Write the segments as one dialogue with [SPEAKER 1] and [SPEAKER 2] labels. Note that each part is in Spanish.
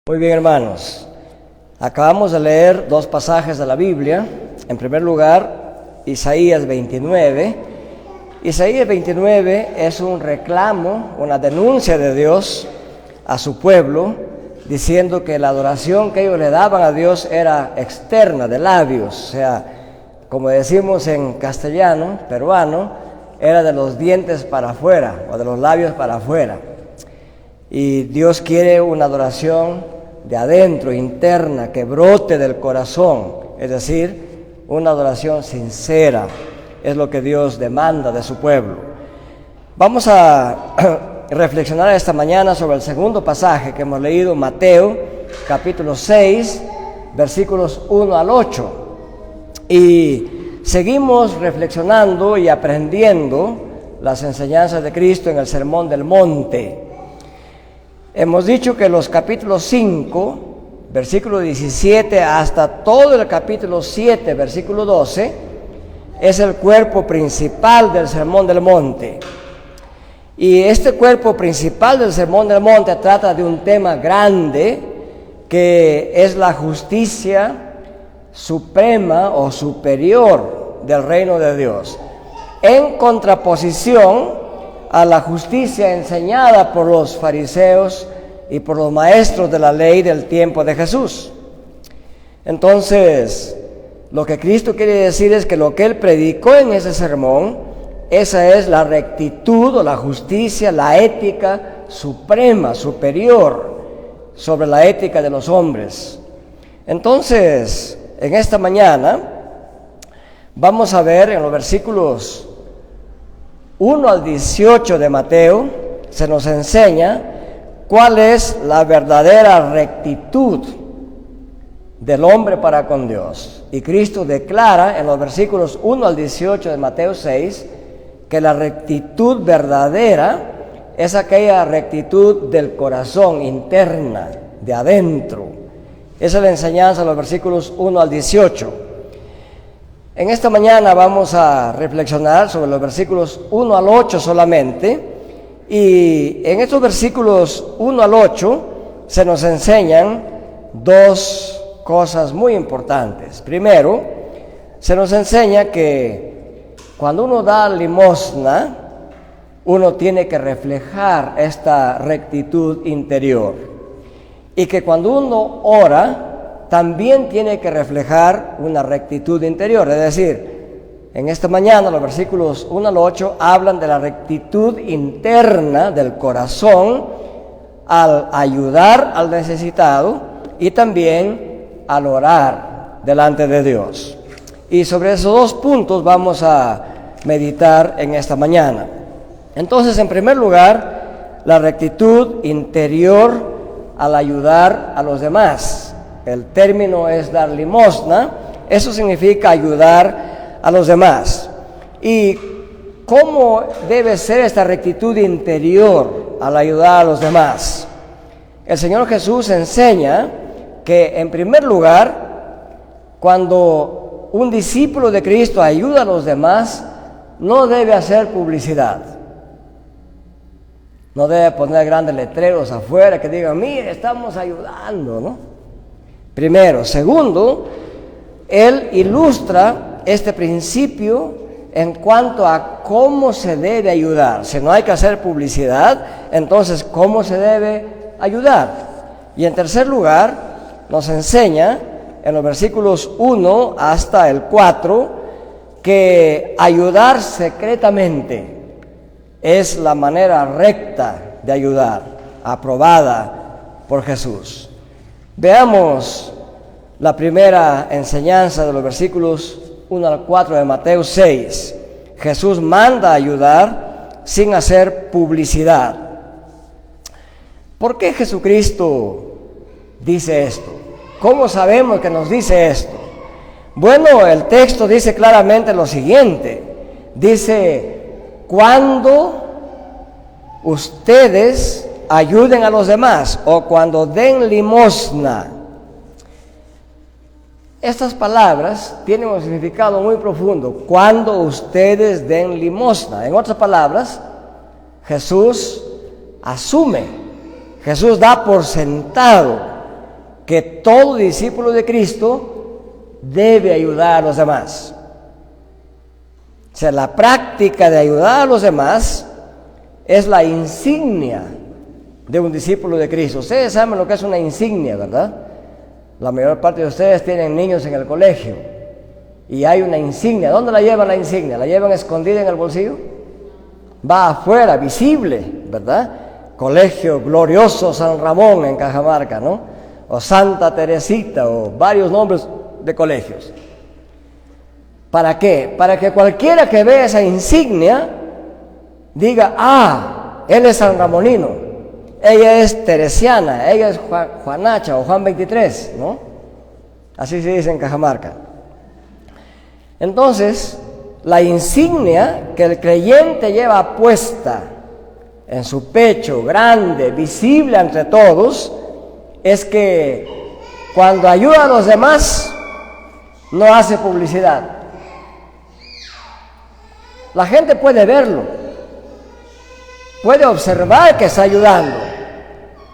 [SPEAKER 1] Muy bien, hermanos, acabamos de leer dos pasajes de la Biblia. En primer lugar, Isaías 29. Isaías 29 es un reclamo, una denuncia de Dios a su pueblo, diciendo que la adoración que ellos le daban a Dios era externa, de labios, o sea, como decimos en castellano, peruano, era de los dientes para afuera, o de los labios para afuera. Y Dios quiere una adoración de adentro, interna, que brote del corazón, es decir, una adoración sincera, es lo que Dios demanda de su pueblo. Vamos a reflexionar esta mañana sobre el segundo pasaje que hemos leído, Mateo, capítulo 6, versículos 1 al 8. Y seguimos reflexionando y aprendiendo las enseñanzas de Cristo en el Sermón del Monte. Hemos dicho que los capítulos 5, versículo 17, hasta todo el capítulo 7, versículo 12, es el cuerpo principal del Sermón del Monte. Y este cuerpo principal del Sermón del Monte trata de un tema grande, que es la justicia suprema o superior del reino de Dios, en contraposición a la justicia enseñada por los fariseos y por los maestros de la ley del tiempo de Jesús. Entonces, lo que Cristo quiere decir es que lo que Él predicó en ese sermón, esa es la rectitud o la justicia, la ética suprema, superior, sobre la ética de los hombres. Entonces, en esta mañana, vamos a ver en los versículos 1 al 18 de Mateo, se nos enseña cuál es la verdadera rectitud del hombre para con Dios. Y Cristo declara en los versículos 1 al 18 de Mateo 6 que la rectitud verdadera es aquella rectitud del corazón, interna, de adentro. Esa es la enseñanza de los versículos 1 al 18. En esta mañana vamos a reflexionar sobre los versículos 1 al 8 solamente, y en estos versículos 1 al 8 se nos enseñan dos cosas muy importantes. Primero, se nos enseña que cuando uno da limosna, uno tiene que reflejar esta rectitud interior, y que cuando uno ora, también tiene que reflejar una rectitud interior. Es decir, en esta mañana los versículos 1 al 8 hablan de la rectitud interna del corazón al ayudar al necesitado y también al orar delante de Dios. Y sobre esos dos puntos vamos a meditar en esta mañana. Entonces, en primer lugar, la rectitud interior al ayudar a los demás. El término es dar limosna, eso significa ayudar a los demás. ¿Y cómo debe ser esta rectitud interior al ayudar a los demás? El Señor Jesús enseña que, en primer lugar, cuando un discípulo de Cristo ayuda a los demás, no debe hacer publicidad. No debe poner grandes letreros afuera que digan, mire, estamos ayudando, ¿no? Primero. Segundo, Él ilustra este principio en cuanto a cómo se debe ayudar. Si no hay que hacer publicidad, entonces, ¿cómo se debe ayudar? Y en tercer lugar, nos enseña en los versículos 1 hasta el 4 que ayudar secretamente es la manera recta de ayudar, aprobada por Jesús. Veamos la primera enseñanza de los versículos 1 al 4 de Mateo 6. Jesús manda ayudar sin hacer publicidad. ¿Por qué Jesucristo dice esto? ¿Cómo sabemos que nos dice esto? Bueno, el texto dice claramente lo siguiente. Dice, cuando ustedes ayuden a los demás o cuando den limosna. Estas palabras tienen un significado muy profundo. Cuando ustedes den limosna. En otras palabras, Jesús asume, Jesús da por sentado que todo discípulo de Cristo debe ayudar a los demás. O sea, la práctica de ayudar a los demás es la insignia de un discípulo de Cristo. Ustedes saben lo que es una insignia, ¿verdad? La mayor parte de ustedes tienen niños en el colegio y hay una insignia. ¿Dónde la llevan la insignia? ¿La llevan escondida en el bolsillo? Va afuera, visible, ¿verdad? Colegio Glorioso San Ramón en Cajamarca, ¿no? O Santa Teresita, o varios nombres de colegios. ¿Para qué? Para que cualquiera que vea esa insignia diga, ah, él es San Ramonino, ella es teresiana, ella es Juanacha o Juan 23, ¿no? Así se dice en Cajamarca. Entonces, la insignia que el creyente lleva puesta en su pecho, grande, visible ante todos, es que cuando ayuda a los demás, no hace publicidad. La gente puede verlo, puede observar que está ayudando,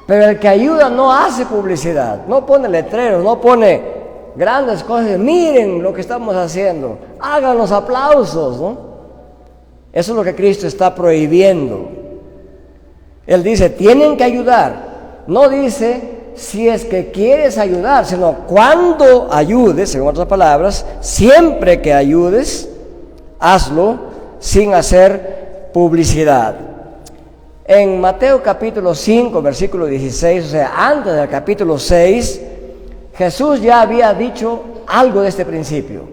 [SPEAKER 1] pero el que ayuda no hace publicidad, no pone letreros, no pone grandes cosas, miren lo que estamos haciendo, hagan los aplausos, ¿no? Eso es lo que Cristo está prohibiendo. Él dice, tienen que ayudar, no dice si es que quieres ayudar, sino cuando ayudes, en otras palabras, siempre que ayudes, hazlo sin hacer publicidad. En Mateo capítulo 5, versículo 16, o sea, antes del capítulo 6, Jesús ya había dicho algo de este principio.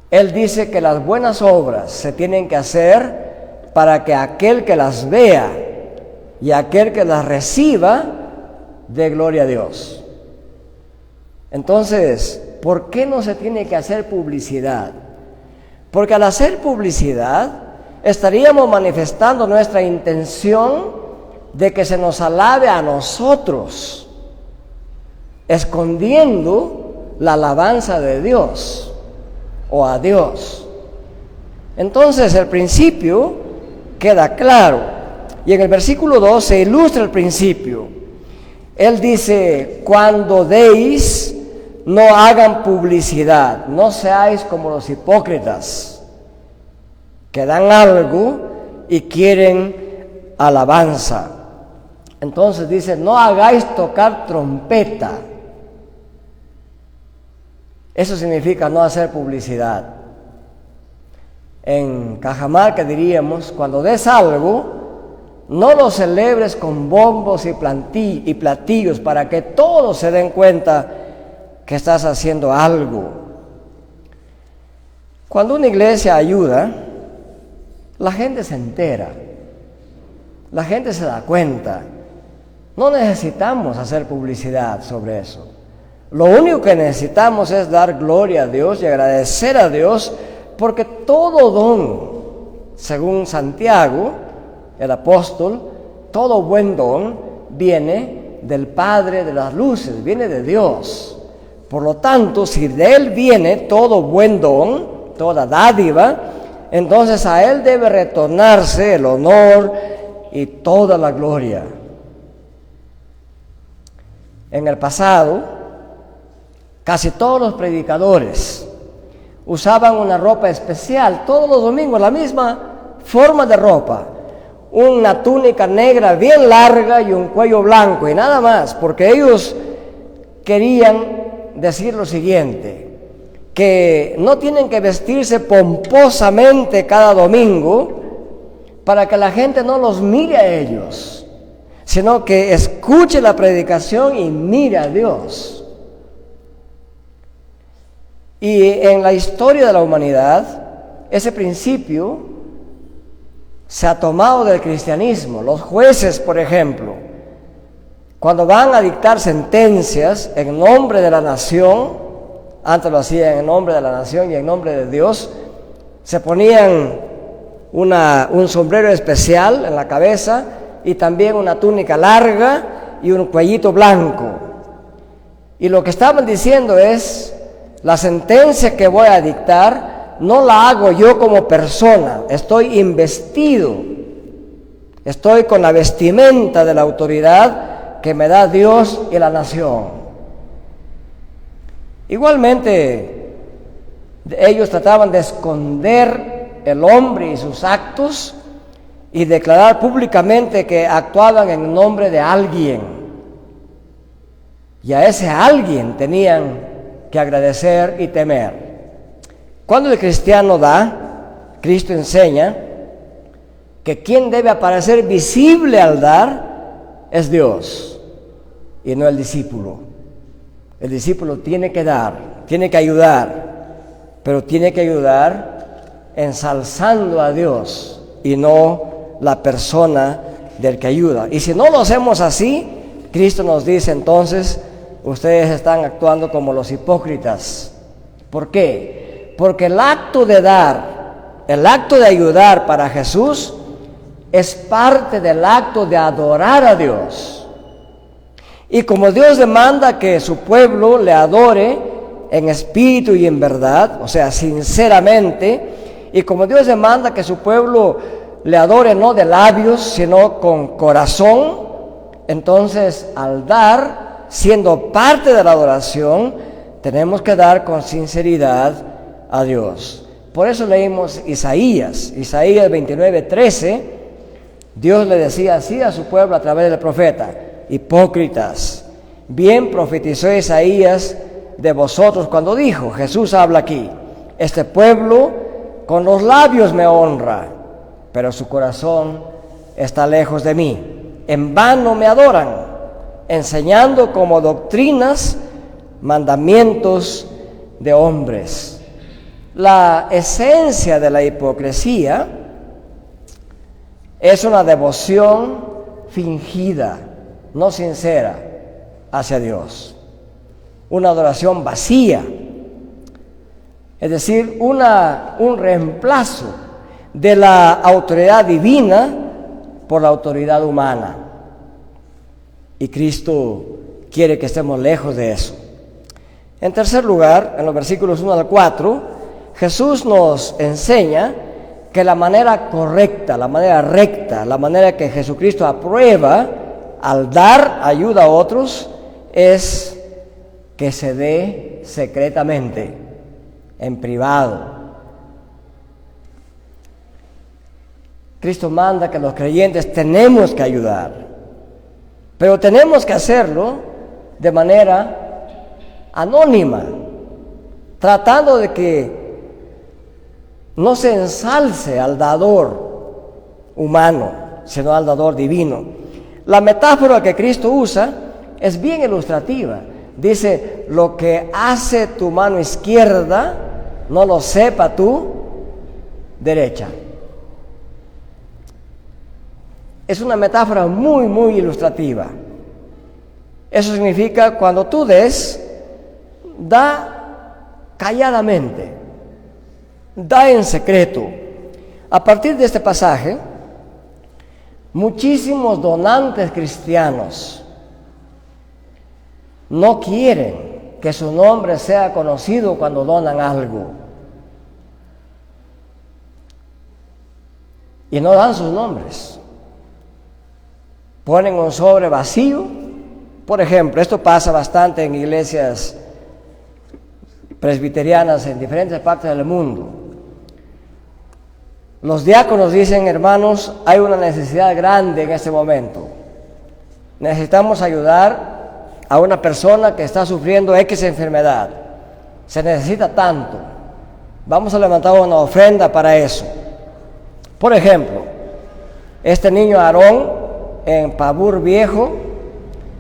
[SPEAKER 1] Él dice que las buenas obras se tienen que hacer para que aquel que las vea y aquel que las reciba dé gloria a Dios. Entonces, ¿por qué no se tiene que hacer publicidad? Porque al hacer publicidad estaríamos manifestando nuestra intención de que se nos alabe a nosotros, escondiendo la alabanza de Dios o a Dios. Entonces el principio queda claro, y en el versículo 2 se ilustra el principio. Él dice, cuando deis, no hagan publicidad, no seáis como los hipócritas, que dan algo y quieren alabanza. Entonces dice, no hagáis tocar trompeta. Eso significa no hacer publicidad. En Cajamarca diríamos, cuando des algo, no lo celebres con bombos y platillos para que todos se den cuenta que estás haciendo algo. Cuando una iglesia ayuda, la gente se entera, la gente se da cuenta. No necesitamos hacer publicidad sobre eso. Lo único que necesitamos es dar gloria a Dios y agradecer a Dios, porque todo don, según Santiago, el apóstol, todo buen don viene del Padre de las luces, viene de Dios. Por lo tanto, si de Él viene todo buen don, toda dádiva, entonces a Él debe retornarse el honor y toda la gloria. En el pasado, casi todos los predicadores usaban una ropa especial, todos los domingos, la misma forma de ropa, una túnica negra bien larga y un cuello blanco y nada más, porque ellos querían decir lo siguiente, que no tienen que vestirse pomposamente cada domingo para que la gente no los mire a ellos, sino que escuche la predicación y mire a Dios. Y en la historia de la humanidad, ese principio se ha tomado del cristianismo. Los jueces, por ejemplo, cuando van a dictar sentencias en nombre de la nación, antes lo hacían en nombre de la nación y en nombre de Dios, se ponían un sombrero especial en la cabeza y también una túnica larga y un cuellito blanco. Y lo que estaban diciendo es, la sentencia que voy a dictar no la hago yo como persona, estoy investido, estoy con la vestimenta de la autoridad que me da Dios y la nación. Igualmente, ellos trataban de esconder el hombre y sus actos y declarar públicamente que actuaban en nombre de alguien. Y a ese alguien tenían que agradecer y temer. Cuando el cristiano da, Cristo enseña que quien debe aparecer visible al dar es Dios y no el discípulo. El discípulo tiene que dar, tiene que ayudar, pero tiene que ayudar ensalzando a Dios y no la persona del que ayuda. Y si no lo hacemos así, Cristo nos dice entonces, ustedes están actuando como los hipócritas. ¿Por qué? Porque el acto de dar, el acto de ayudar para Jesús es parte del acto de adorar a Dios. Y como Dios demanda que su pueblo le adore en espíritu y en verdad, o sea, sinceramente, y como Dios demanda que su pueblo le adore no de labios, sino con corazón, entonces al dar, siendo parte de la adoración, tenemos que dar con sinceridad a Dios. Por eso leímos Isaías 29:13, Dios le decía así a su pueblo a través del profeta: hipócritas, bien profetizó Isaías de vosotros cuando dijo, Jesús habla aquí, este pueblo con los labios me honra, pero su corazón está lejos de mí. En vano me adoran, enseñando como doctrinas mandamientos de hombres. La esencia de la hipocresía es una devoción fingida, no sincera, hacia Dios. Una adoración vacía, es decir, un reemplazo de la autoridad divina por la autoridad humana. Y Cristo quiere que estemos lejos de eso. En tercer lugar, en los versículos 1 al 4, Jesús nos enseña que la manera correcta, la manera recta, la manera que Jesucristo aprueba al dar ayuda a otros es que se dé secretamente, en privado. Cristo manda que los creyentes tenemos que ayudar, pero tenemos que hacerlo de manera anónima, tratando de que no se ensalce al dador humano, sino al dador divino. La metáfora que Cristo usa es bien ilustrativa. Dice, lo que hace tu mano izquierda, no lo sepa tu derecha. Es una metáfora muy, muy ilustrativa. Eso significa, cuando tú des, da calladamente, da en secreto. A partir de este pasaje, muchísimos donantes cristianos no quieren que su nombre sea conocido cuando donan algo. Y no dan sus nombres. Ponen un sobre vacío. Por ejemplo, esto pasa bastante en iglesias presbiterianas en diferentes partes del mundo. Los diáconos dicen, hermanos, hay una necesidad grande en este momento. Necesitamos ayudar a una persona que está sufriendo X enfermedad. Se necesita tanto. Vamos a levantar una ofrenda para eso. Por ejemplo, este niño Aarón en Pabur Viejo,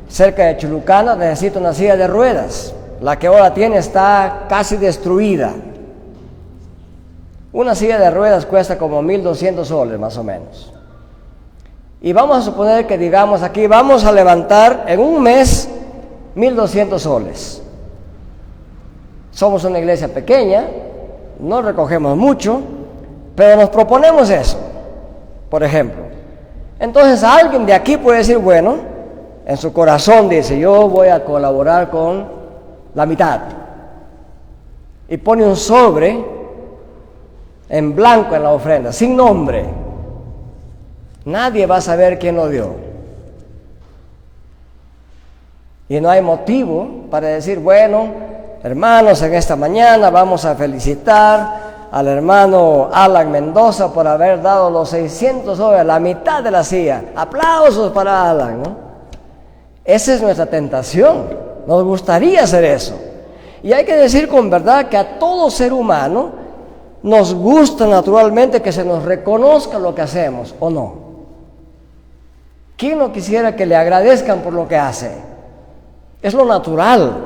[SPEAKER 1] cerca de Chulucana, necesita una silla de ruedas. La que ahora tiene está casi destruida. Una silla de ruedas cuesta como 1,200 soles más o menos. Y vamos a suponer que digamos aquí, vamos a levantar en un mes 1,200 soles. Somos una iglesia pequeña, no recogemos mucho, pero nos proponemos eso, por ejemplo. Entonces alguien de aquí puede decir, bueno, en su corazón dice, yo voy a colaborar con la mitad. Y pone un sobre en blanco en la ofrenda, sin nombre. Nadie va a saber quién lo dio. Y no hay motivo para decir, bueno, hermanos, en esta mañana vamos a felicitar al hermano Alan Mendoza por haber dado los 600 dólares, la mitad de la silla. Aplausos para Alan, ¿no? Esa es nuestra tentación. Nos gustaría hacer eso. Y hay que decir con verdad que a todo ser humano nos gusta naturalmente que se nos reconozca lo que hacemos, ¿o no? ¿Quién no quisiera que le agradezcan por lo que hace? Es lo natural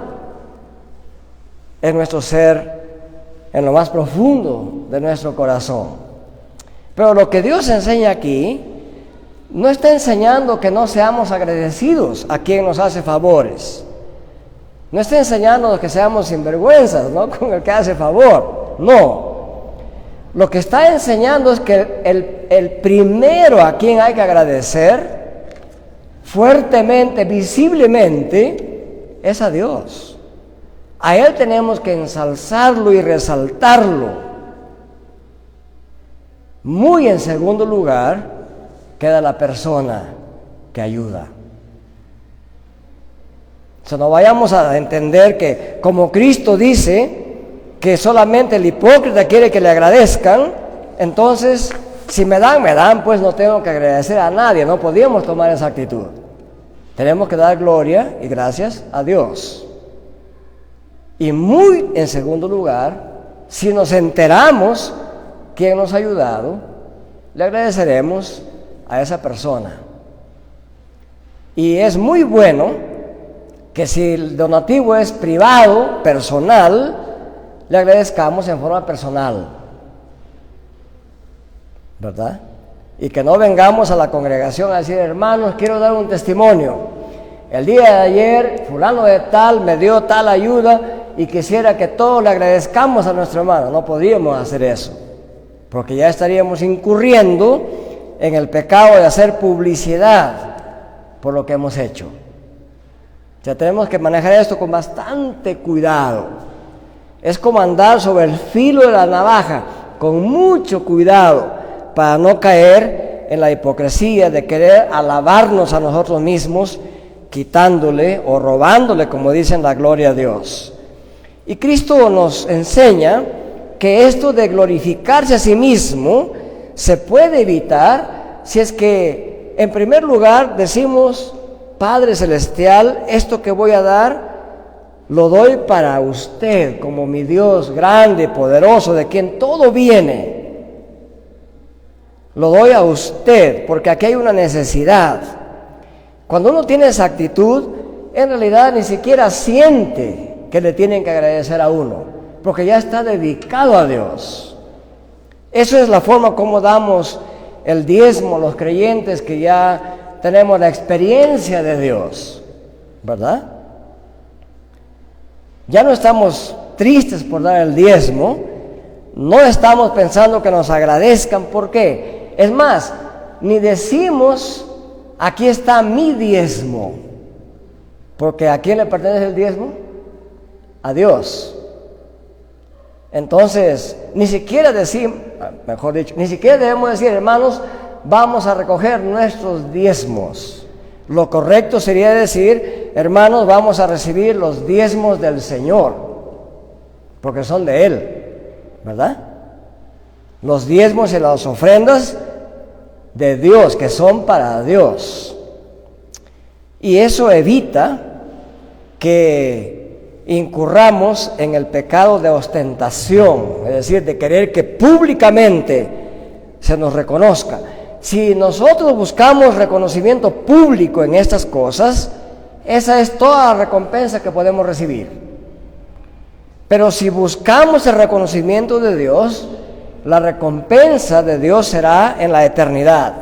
[SPEAKER 1] en nuestro ser, en lo más profundo de nuestro corazón. Pero lo que Dios enseña aquí, no está enseñando que no seamos agradecidos a quien nos hace favores. No está enseñando que seamos sinvergüenzas, ¿no?, con el que hace favor. No. Lo que está enseñando es que el primero a quien hay que agradecer fuertemente, visiblemente, es a Dios. A Él tenemos que ensalzarlo y resaltarlo. Muy en segundo lugar queda la persona que ayuda. O sea, no vayamos a entender que, como Cristo dice, que solamente el hipócrita quiere que le agradezcan, entonces, si me dan, pues no tengo que agradecer a nadie. No podíamos tomar esa actitud. Tenemos que dar gloria y gracias a Dios. Y muy en segundo lugar, si nos enteramos quién nos ha ayudado, le agradeceremos a esa persona. Y es muy bueno que si el donativo es privado, personal, le agradezcamos en forma personal, ¿verdad? Y que no vengamos a la congregación a decir, hermanos, quiero dar un testimonio. El día de ayer, fulano de tal me dio tal ayuda y quisiera que todos le agradezcamos a nuestro hermano. No podríamos hacer eso, porque ya estaríamos incurriendo en el pecado de hacer publicidad por lo que hemos hecho. Ya tenemos que manejar esto con bastante cuidado. Es como andar sobre el filo de la navaja, con mucho cuidado, para no caer en la hipocresía de querer alabarnos a nosotros mismos, quitándole o robándole, como dicen, la gloria a Dios. Y Cristo nos enseña que esto de glorificarse a sí mismo se puede evitar si es que, en primer lugar, decimos, Padre Celestial, esto que voy a dar, lo doy para usted, como mi Dios grande, poderoso, de quien todo viene. Lo doy a usted, porque aquí hay una necesidad. Cuando uno tiene esa actitud, en realidad ni siquiera siente que le tienen que agradecer a uno, porque ya está dedicado a Dios. Eso es la forma como damos el diezmo los creyentes que ya tenemos la experiencia de Dios, ¿verdad? Ya no estamos tristes por dar el diezmo, no estamos pensando que nos agradezcan. ¿Por qué? Es más, ni decimos, aquí está mi diezmo, porque ¿a quién le pertenece el diezmo? A Dios. Entonces, ni siquiera decimos, mejor dicho, ni siquiera debemos decir, hermanos, vamos a recoger nuestros diezmos. Lo correcto sería decir, hermanos, vamos a recibir los diezmos del Señor, porque son de Él, ¿verdad? Los diezmos y las ofrendas de Dios, que son para Dios. Y eso evita que incurramos en el pecado de ostentación, es decir, de querer que públicamente se nos reconozca. Si nosotros buscamos reconocimiento público en estas cosas, esa es toda la recompensa que podemos recibir. Pero si buscamos el reconocimiento de Dios, la recompensa de Dios será en la eternidad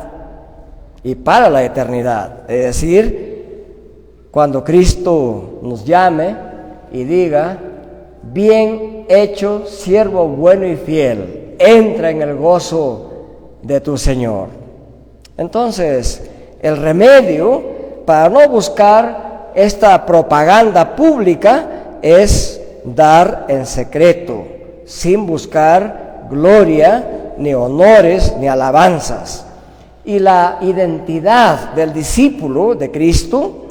[SPEAKER 1] y para la eternidad. Es decir, cuando Cristo nos llame y diga, bien hecho, siervo bueno y fiel, entra en el gozo de tu Señor. Entonces, el remedio para no buscar esta propaganda pública es dar en secreto, sin buscar gloria, ni honores, ni alabanzas. Y la identidad del discípulo de Cristo,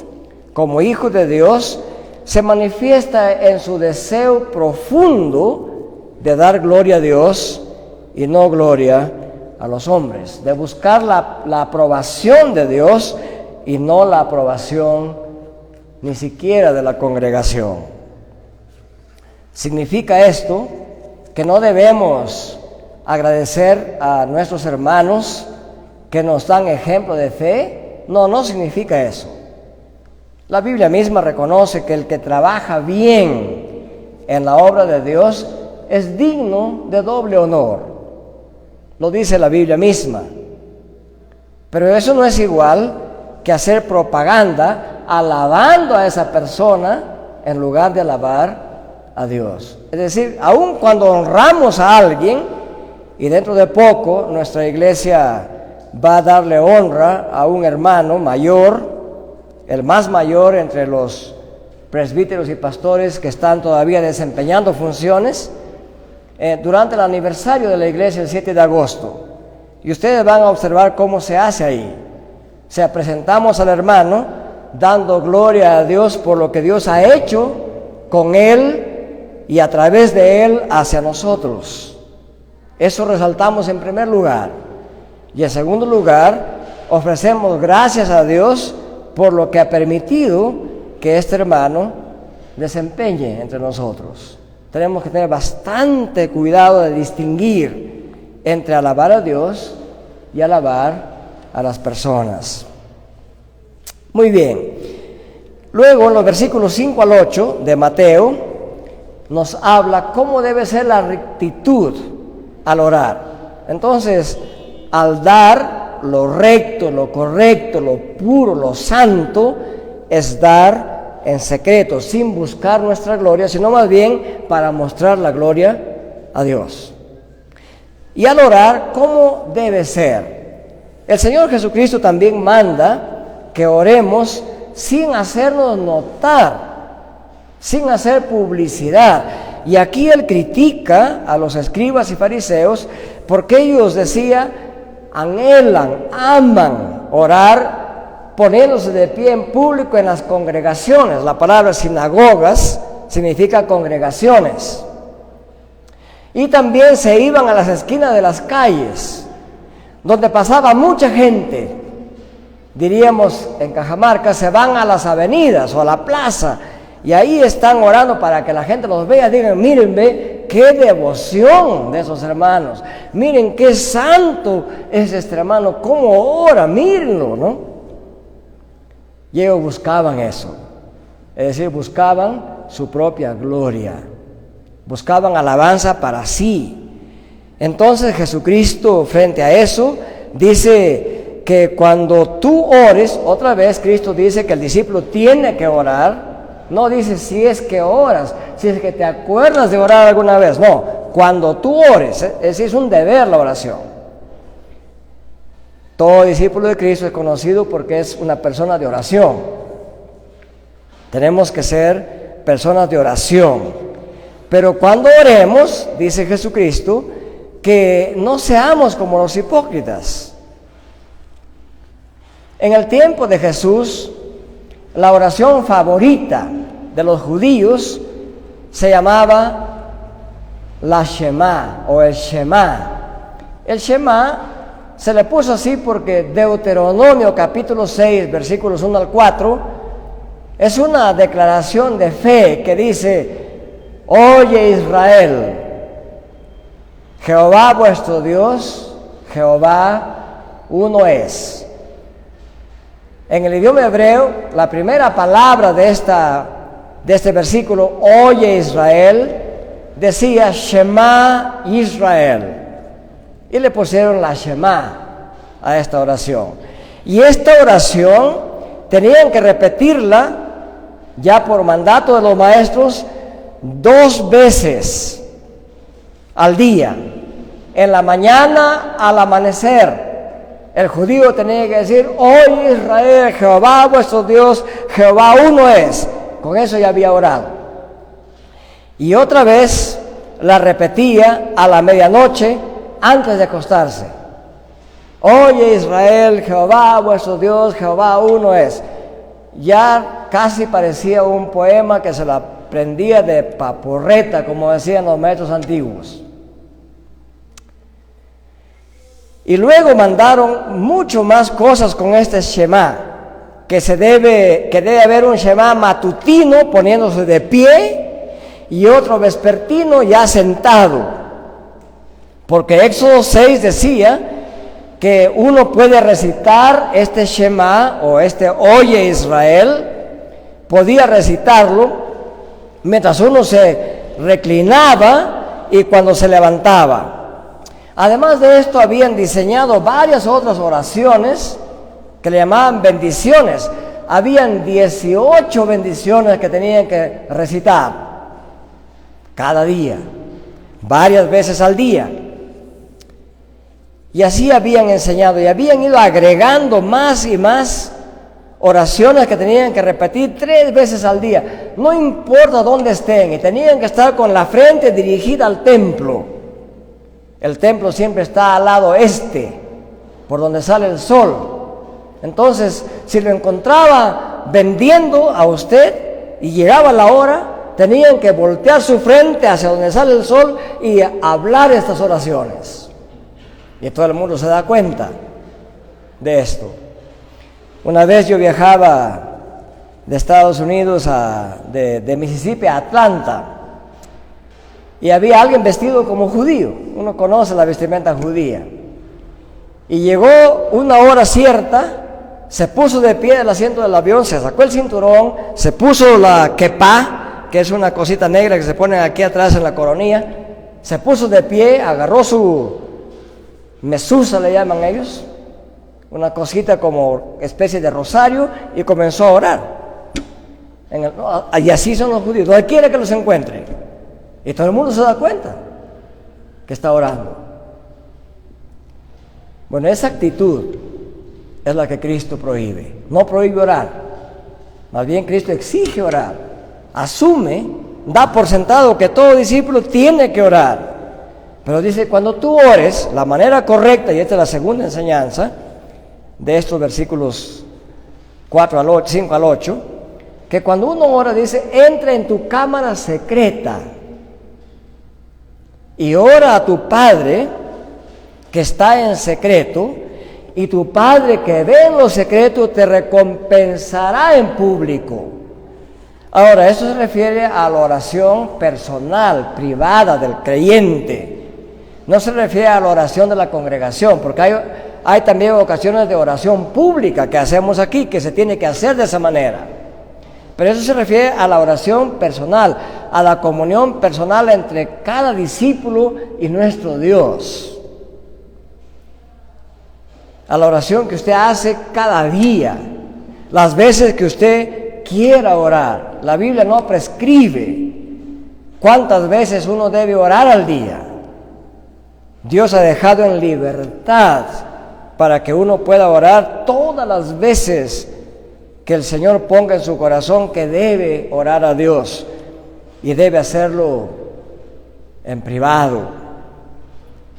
[SPEAKER 1] como hijo de Dios, se manifiesta en su deseo profundo de dar gloria a Dios y no gloria a los hombres, de buscar la aprobación de Dios y no la aprobación ni siquiera de la congregación. Significa esto que no debemos agradecer a nuestros hermanos que nos dan ejemplo de fe. No significa eso. La Biblia misma reconoce que el que trabaja bien en la obra de Dios es digno de doble honor. Lo dice la Biblia misma. Pero eso no es igual que hacer propaganda alabando a esa persona en lugar de alabar a Dios. Es decir, aun cuando honramos a alguien, y dentro de poco nuestra iglesia va a darle honra a un hermano mayor, el más mayor entre los presbíteros y pastores que están todavía desempeñando funciones, durante el aniversario de la iglesia el 7 de agosto. Y ustedes van a observar cómo se hace ahí. O sea, presentamos al hermano dando gloria a Dios por lo que Dios ha hecho con él y a través de él hacia nosotros. Eso resaltamos en primer lugar. Y en segundo lugar, ofrecemos gracias a Dios por lo que ha permitido que este hermano desempeñe entre nosotros. Tenemos que tener bastante cuidado de distinguir entre alabar a Dios y alabar a las personas. Muy bien. Luego, en los versículos 5 al 8 de Mateo, nos habla cómo debe ser la rectitud al orar. Entonces, al dar, lo recto, lo correcto, lo puro, lo santo, es dar en secreto, sin buscar nuestra gloria, sino más bien para mostrar la gloria a Dios. Y al orar, ¿cómo debe ser? El Señor Jesucristo también manda que oremos sin hacernos notar, sin hacer publicidad. Y aquí Él critica a los escribas y fariseos porque ellos, decía, anhelan, aman orar poniéndose de pie en público en las congregaciones. La palabra sinagogas significa congregaciones. Y también se iban a las esquinas de las calles, donde pasaba mucha gente. Diríamos en Cajamarca, se van a las avenidas o a la plaza, y ahí están orando para que la gente los vea. Digan, mírenme qué devoción de esos hermanos. Miren qué santo es este hermano, cómo ora, mírenlo, ¿no? Y ellos buscaban eso, es decir, buscaban su propia gloria, buscaban alabanza para sí. Entonces Jesucristo, frente a eso, dice que cuando tú ores, otra vez Cristo dice que el discípulo tiene que orar. No dice si es que oras, si es que te acuerdas de orar alguna vez. No, cuando tú ores, es decir, es un deber la oración. Todo discípulo de Cristo es conocido porque es una persona de oración. Tenemos que ser personas de oración. Pero cuando oremos, dice Jesucristo, que no seamos como los hipócritas. En el tiempo de Jesús, la oración favorita de los judíos se llamaba la Shema o el Shema. El Shema se le puso así porque Deuteronomio capítulo 6, versículos 1 al 4, es una declaración de fe que dice: oye Israel, Jehová vuestro Dios, Jehová uno es. En el idioma hebreo, la primera palabra de este versículo, oye Israel, decía Shema Israel. Y le pusieron la Shema a esta oración. Y esta oración tenían que repetirla ya por mandato de los maestros 2 veces al día. En la mañana al amanecer. El judío tenía que decir: oye Israel, Jehová vuestro Dios, Jehová uno es. Con eso ya había orado. Y otra vez la repetía a la medianoche antes de acostarse. Oye Israel, Jehová vuestro Dios, Jehová uno es. ya casi parecía un poema que se la aprendía de papurreta, como decían los maestros antiguos. Y luego mandaron mucho más cosas con este Shema, que debe haber un Shema matutino poniéndose de pie y otro vespertino ya sentado. Porque Éxodo 6 decía que uno puede recitar este Shema o este Oye Israel, podía recitarlo mientras uno se reclinaba y cuando se levantaba. Además de esto, habían diseñado varias otras oraciones que le llamaban bendiciones. Habían 18 bendiciones que tenían que recitar cada día, varias veces al día. Y así habían enseñado y habían ido agregando más y más oraciones que tenían que repetir 3 veces al día. No importa dónde estén, y tenían que estar con la frente dirigida al templo. El templo siempre está al lado este, por donde sale el sol. Entonces, si lo encontraba vendiendo a usted y llegaba la hora, tenían que voltear su frente hacia donde sale el sol y hablar estas oraciones. Y todo el mundo se da cuenta de esto. Una vez yo viajaba de Estados Unidos de Mississippi a Atlanta, y había alguien vestido como judío. Uno conoce la vestimenta judía. Y llegó una hora cierta, se puso de pie del asiento del avión, se sacó el cinturón, se puso la kepá, que es una cosita negra que se pone aquí atrás en la coronilla, se puso de pie, agarró su mesusa, le llaman ellos, una cosita como especie de rosario, y comenzó a orar. Y así son los judíos, donde quiera que los encuentre. Y todo el mundo se da cuenta que está orando. Bueno, esa actitud es la que Cristo prohíbe. No prohíbe orar. Más bien Cristo exige orar. Asume, da por sentado que todo discípulo tiene que orar. Pero dice, cuando tú ores, la manera correcta, y esta es la segunda enseñanza de estos versículos 5 al 8, que cuando uno ora dice, entra en tu cámara secreta y ora a tu Padre que está en secreto, y tu Padre que ve en lo secreto te recompensará en público. Ahora, esto se refiere a la oración personal, privada del creyente. No se refiere a la oración de la congregación, porque hay también ocasiones de oración pública que hacemos aquí, que se tiene que hacer de esa manera. Pero eso se refiere a la oración personal, a la comunión personal entre cada discípulo y nuestro Dios. A la oración que usted hace cada día, las veces que usted quiera orar. La Biblia no prescribe cuántas veces uno debe orar al día. Dios ha dejado en libertad para que uno pueda orar todas las veces que el Señor ponga en su corazón que debe orar a Dios, y debe hacerlo en privado.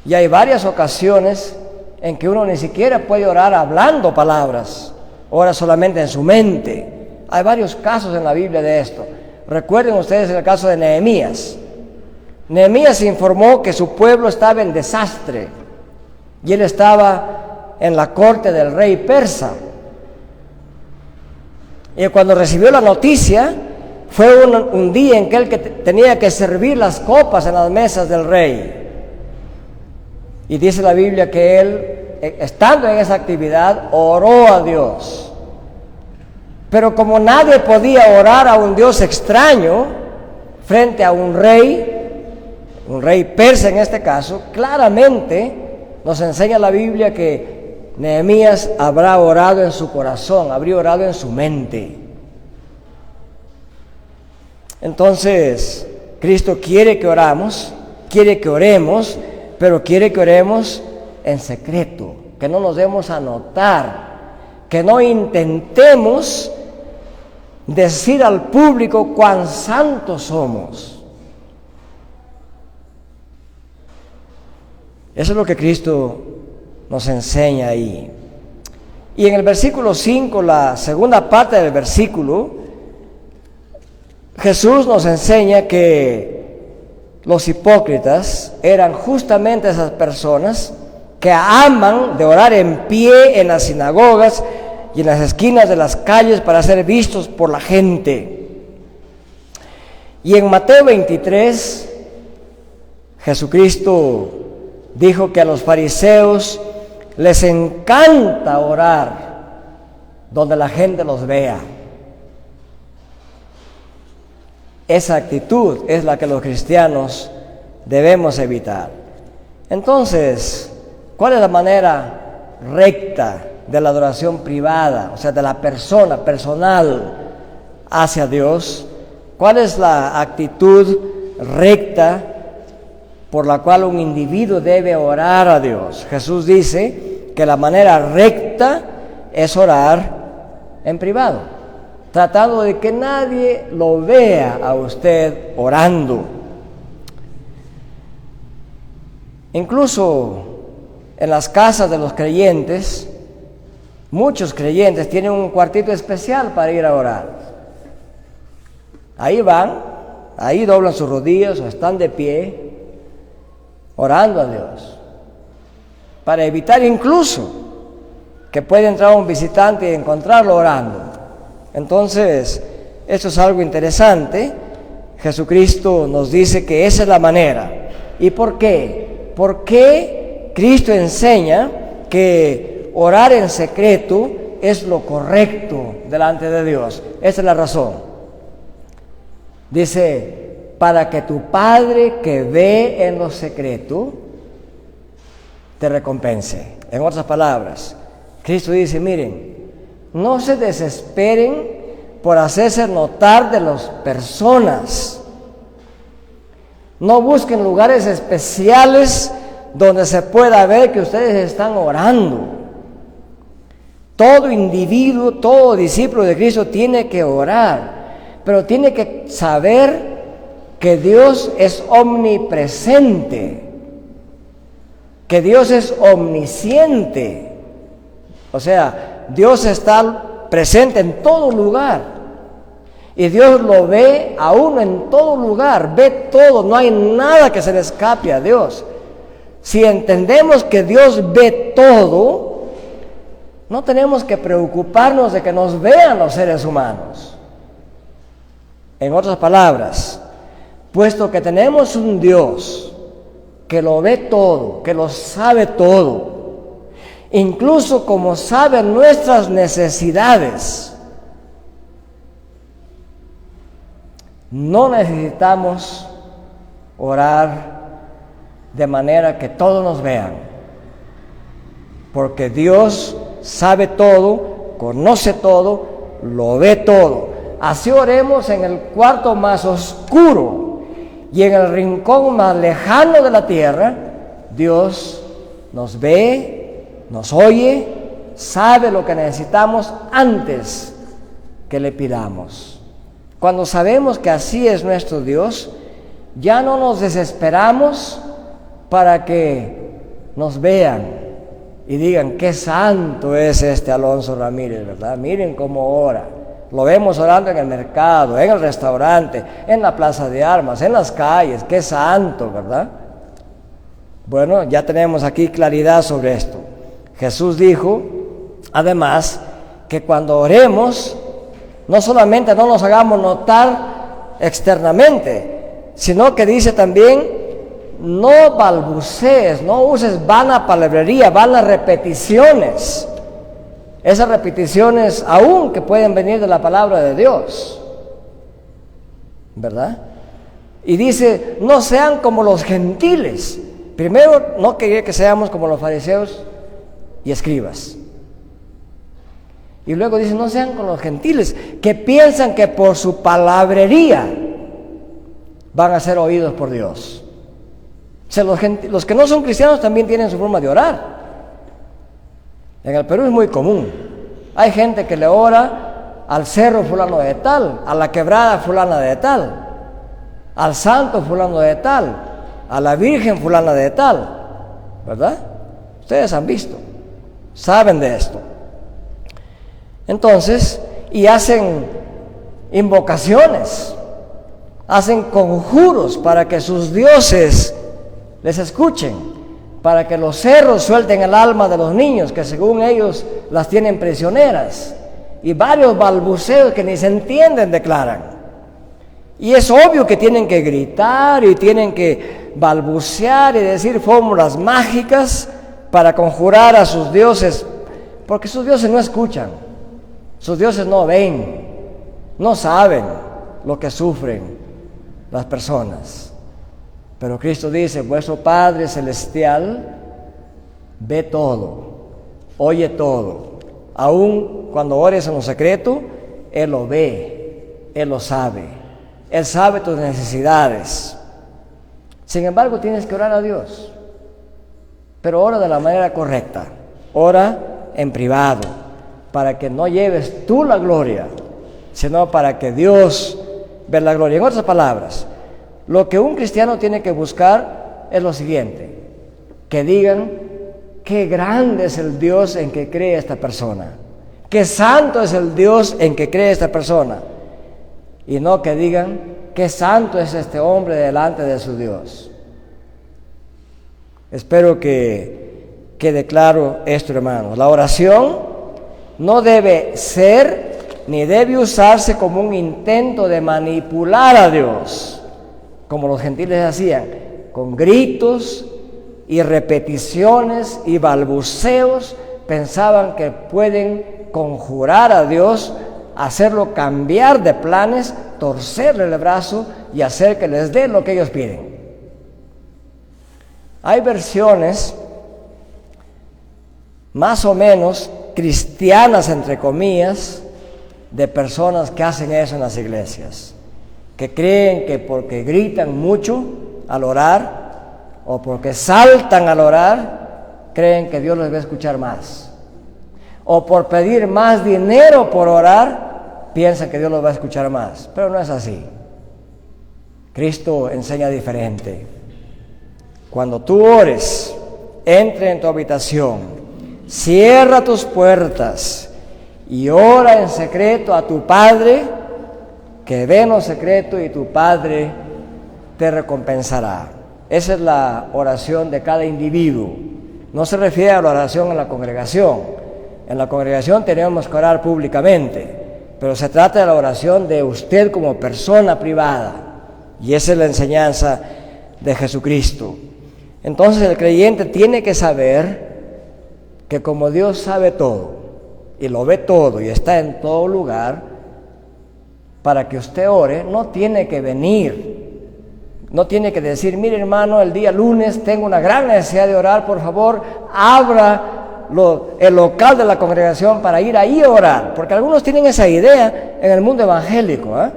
[SPEAKER 1] Y hay varias ocasiones en que uno ni siquiera puede orar hablando palabras, ora solamente en su mente. Hay varios casos en la Biblia de esto. Recuerden ustedes el caso de Nehemías. Nehemías informó que su pueblo estaba en desastre y él estaba en la corte del rey persa. Y cuando recibió la noticia, fue un día en que él tenía que servir las copas en las mesas del rey. Y dice la Biblia que él, estando en esa actividad, oró a Dios. Pero como nadie podía orar a un Dios extraño frente a un rey persa en este caso, claramente nos enseña la Biblia que Nehemías habrá orado en su corazón, habría orado en su mente. Entonces, Cristo quiere que oremos, pero quiere que oremos en secreto, que no nos demos a notar, que no intentemos decir al público cuán santos somos. Eso es lo que Cristo nos enseña ahí. Y en el versículo 5, la segunda parte del versículo, Jesús nos enseña que los hipócritas eran justamente esas personas que aman de orar en pie en las sinagogas y en las esquinas de las calles para ser vistos por la gente. Y en Mateo 23, Jesucristo dijo que a los fariseos les encanta orar donde la gente los vea. Esa actitud es la que los cristianos debemos evitar. Entonces, ¿cuál es la manera recta de la adoración privada, o sea, de la persona, personal hacia Dios? ¿Cuál es la actitud recta por la cual un individuo debe orar a Dios? Jesús dice que la manera recta es orar en privado, tratando de que nadie lo vea a usted orando. Incluso en las casas de los creyentes, muchos creyentes tienen un cuartito especial para ir a orar. Ahí van, ahí doblan sus rodillas o están de pie, orando a Dios, para evitar incluso que pueda entrar un visitante y encontrarlo orando. Entonces, esto es algo interesante. Jesucristo nos dice que esa es la manera. ¿Y por qué? ¿Por qué Cristo enseña que orar en secreto es lo correcto delante de Dios? Esa es la razón. Dice, para que tu Padre que ve en lo secreto te recompense. En otras palabras, Cristo dice, miren, no se desesperen por hacerse notar de las personas. No busquen lugares especiales donde se pueda ver que ustedes están orando. Todo individuo, todo discípulo de Cristo tiene que orar, pero tiene que saber que Dios es omnipresente, que Dios es omnisciente. O sea, Dios está presente en todo lugar y Dios lo ve a uno en todo lugar, ve todo, no hay nada que se le escape a Dios. Si entendemos que Dios ve todo, no tenemos que preocuparnos de que nos vean los seres humanos. En otras palabras, puesto que tenemos un Dios que lo ve todo, que lo sabe todo, incluso como sabe nuestras necesidades, no necesitamos orar de manera que todos nos vean, porque Dios sabe todo, conoce todo, lo ve todo. Así oremos en el cuarto más oscuro y en el rincón más lejano de la tierra, Dios nos ve, nos oye, sabe lo que necesitamos antes que le pidamos. Cuando sabemos que así es nuestro Dios, ya no nos desesperamos para que nos vean y digan, qué santo es este Alonso Ramírez, ¿verdad? Miren cómo ora. Lo vemos orando en el mercado, en el restaurante, en la plaza de armas, en las calles. ¡Qué santo!, ¿verdad? Bueno, ya tenemos aquí claridad sobre esto. Jesús dijo, además, que cuando oremos, no solamente no nos hagamos notar externamente, sino que dice también, no balbucees, no uses vana palabrería, vanas repeticiones. Esas repeticiones aún que pueden venir de la palabra de Dios, ¿verdad? Y dice, no sean como los gentiles. Primero, no quería que seamos como los fariseos y escribas. Y luego dice, no sean como los gentiles, que piensan que por su palabrería van a ser oídos por Dios. O sea, los que no son cristianos también tienen su forma de orar. En el Perú es muy común. Hay gente que le ora al cerro fulano de tal, a la quebrada fulana de tal, al santo fulano de tal, a la virgen fulana de tal, ¿verdad? Ustedes han visto, saben de esto. Entonces, y hacen invocaciones, hacen conjuros para que sus dioses les escuchen, para que los cerros suelten el alma de los niños, que según ellos las tienen prisioneras, y varios balbuceos que ni se entienden declaran. Y es obvio que tienen que gritar y tienen que balbucear y decir fórmulas mágicas para conjurar a sus dioses, porque sus dioses no escuchan, sus dioses no ven, no saben lo que sufren las personas. Pero Cristo dice, vuestro Padre Celestial ve todo, oye todo. Aun cuando ores en lo secreto, Él lo ve, Él lo sabe. Él sabe tus necesidades. Sin embargo, tienes que orar a Dios. Pero ora de la manera correcta. Ora en privado, para que no lleves tú la gloria, sino para que Dios vea la gloria. En otras palabras, lo que un cristiano tiene que buscar es lo siguiente: que digan qué grande es el Dios en que cree esta persona, qué santo es el Dios en que cree esta persona, y no que digan qué santo es este hombre delante de su Dios. Espero que quede claro esto, hermanos. La oración no debe ser ni debe usarse como un intento de manipular a Dios, como los gentiles hacían, con gritos y repeticiones y balbuceos. Pensaban que pueden conjurar a Dios, hacerlo cambiar de planes, torcerle el brazo y hacer que les dé lo que ellos piden. Hay versiones más o menos cristianas, entre comillas, de personas que hacen eso en las iglesias, que creen que porque gritan mucho al orar o porque saltan al orar, creen que Dios les va a escuchar más, o por pedir más dinero por orar, piensan que Dios los va a escuchar más. Pero no es así. Cristo enseña diferente. Cuando tú ores, entra en tu habitación, cierra tus puertas y ora en secreto a tu Padre, que ve en lo secreto, y tu Padre te recompensará. Esa es la oración de cada individuo. No se refiere a la oración en la congregación. En la congregación tenemos que orar públicamente, pero se trata de la oración de usted como persona privada, y esa es la enseñanza de Jesucristo. Entonces el creyente tiene que saber que como Dios sabe todo y lo ve todo y está en todo lugar, para que usted ore no tiene que venir, no tiene que decir: mire, hermano, el día lunes tengo una gran necesidad de orar, por favor abra el local de la congregación para ir ahí a orar, porque algunos tienen esa idea en el mundo evangélico, ¿eh?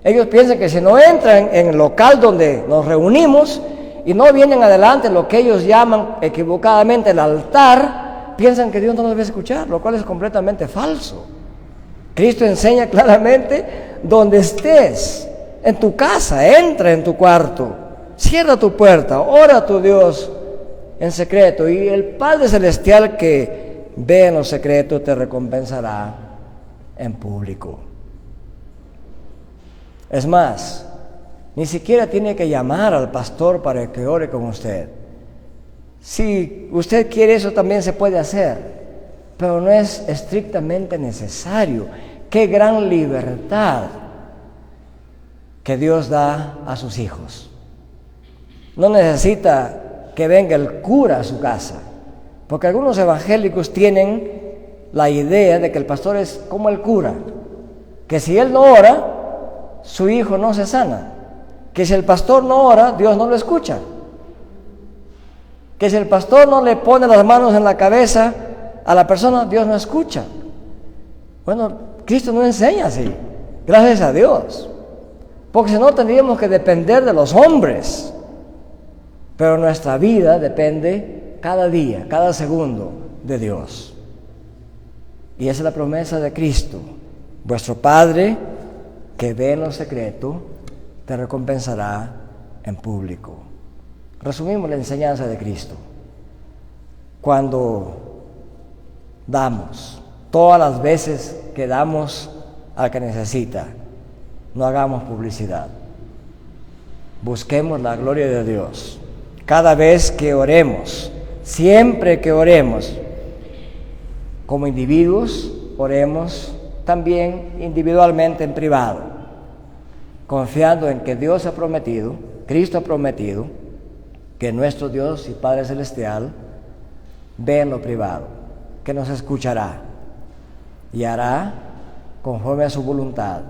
[SPEAKER 1] Ellos piensan que si no entran en el local donde nos reunimos y no vienen adelante lo que ellos llaman equivocadamente el altar, piensan que Dios no los va a escuchar, lo cual es completamente falso. Cristo enseña claramente: donde estés, en tu casa, entra en tu cuarto, cierra tu puerta, ora a tu Dios en secreto, y el Padre Celestial que ve en lo secreto te recompensará en público. Es más, ni siquiera tiene que llamar al pastor para que ore con usted. Si usted quiere, eso también se puede hacer, pero no es estrictamente necesario. Qué gran libertad que Dios da a sus hijos. No necesita que venga el cura a su casa, porque algunos evangélicos tienen la idea de que el pastor es como el cura, que si él no ora, su hijo no se sana, que si el pastor no ora, Dios no lo escucha, que si el pastor no le pone las manos en la cabeza a la persona, Dios no escucha. Bueno, Cristo no enseña así, gracias a Dios, porque si no tendríamos que depender de los hombres. Pero nuestra vida depende cada día, cada segundo de Dios. Y esa es la promesa de Cristo: vuestro Padre que ve en lo secreto te recompensará en público. Resumimos la enseñanza de Cristo. Cuando damos, todas las veces que damos al que necesita. No hagamos publicidad. Busquemos la gloria de Dios. Cada vez que oremos, siempre que oremos, como individuos, oremos también individualmente en privado, confiando en que Dios ha prometido, Cristo ha prometido, que nuestro Dios y Padre Celestial ve en lo privado, que nos escuchará y hará conforme a su voluntad.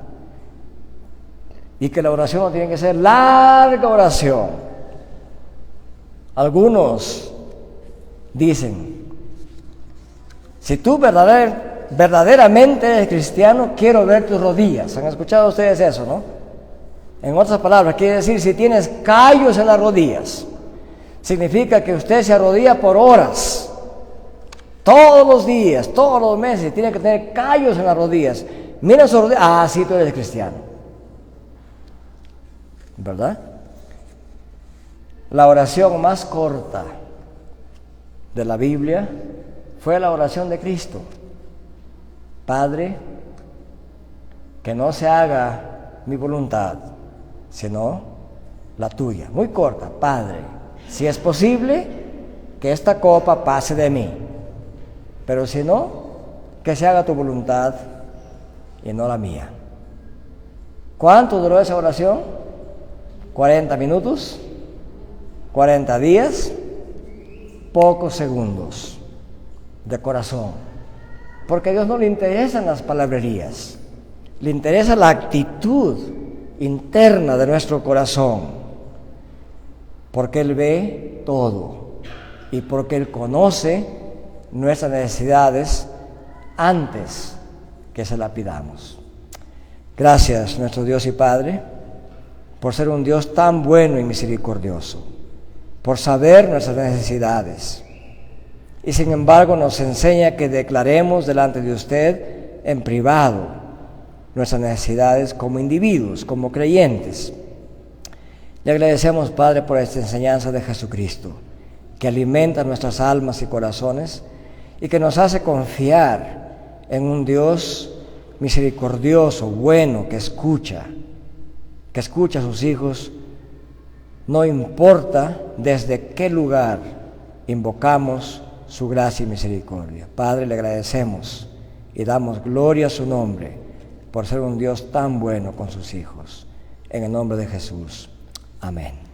[SPEAKER 1] Y que la oración no tiene que ser larga oración. Algunos dicen, si tú verdaderamente eres cristiano, quiero ver tus rodillas. ¿Han escuchado ustedes eso, no? En otras palabras, quiere decir, si tienes callos en las rodillas, significa que usted se arrodilla por horas, todos los días, todos los meses, tiene que tener callos en las rodillas. Mira sus rodillas, ah, sí, tú eres cristiano, ¿verdad? La oración más corta de la Biblia fue la oración de Cristo. Padre, que no se haga mi voluntad, sino la tuya. Muy corta. Padre, si es posible, que esta copa pase de mí, pero si no, que se haga tu voluntad y no la mía. ¿Cuánto duró esa oración? 40 minutos, 40 días, pocos segundos de corazón. Porque a Dios no le interesan las palabrerías, le interesa la actitud interna de nuestro corazón, porque Él ve todo y porque Él conoce nuestras necesidades antes que se la pidamos. Gracias, nuestro Dios y Padre, por ser un Dios tan bueno y misericordioso, por saber nuestras necesidades. Y sin embargo nos enseña que declaremos delante de usted en privado nuestras necesidades como individuos, como creyentes. Le agradecemos, Padre, por esta enseñanza de Jesucristo, que alimenta nuestras almas y corazones y que nos hace confiar en un Dios misericordioso, bueno, que escucha a sus hijos, no importa desde qué lugar invocamos su gracia y misericordia. Padre, le agradecemos y damos gloria a su nombre por ser un Dios tan bueno con sus hijos. En el nombre de Jesús. Amén.